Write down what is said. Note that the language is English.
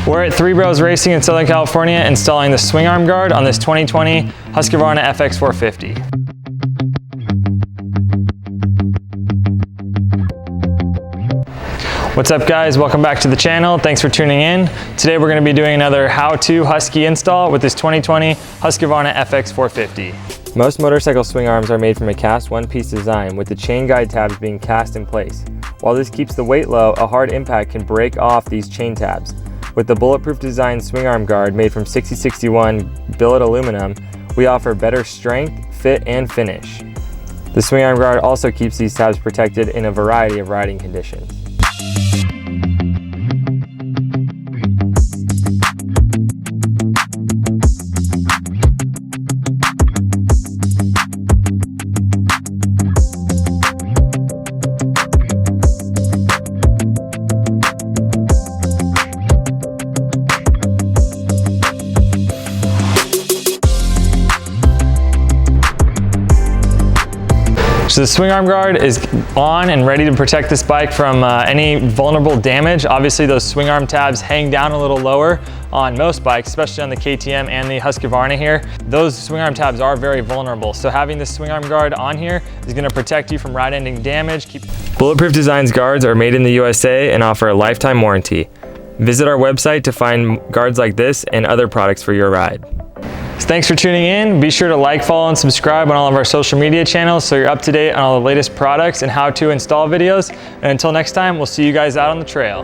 We're at Three Bros Racing in Southern California installing the Swingarm guard on this 2020 Husqvarna FX450. What's up guys, welcome back to the channel. Thanks for tuning in. Today we're going to be doing another how-to Husky install with this 2020 Husqvarna FX450. Most motorcycle swing arms are made from a cast one-piece design with the chain guide tabs being cast in place. While this keeps the weight low, a hard impact can break off these chain tabs. With the bulletproof design swingarm guard made from 6061 billet aluminum, we offer better strength, fit, and finish. The swingarm guard also keeps these tabs protected in a variety of riding conditions. So the swingarm guard is on and ready to protect this bike from any vulnerable damage. Obviously those swingarm tabs hang down a little lower on most bikes, especially on the KTM and the Husqvarna here. Those swingarm tabs are very vulnerable. So having this swingarm guard on here is gonna protect you from ride-ending damage. Bulletproof Designs guards are made in the USA and offer a lifetime warranty. Visit our website to find guards like this and other products for your ride. So thanks for tuning in. Be sure to like, follow, and subscribe on all of our social media channels so you're up to date on all the latest products and how to install videos. And until next time, we'll see you guys out on the trail.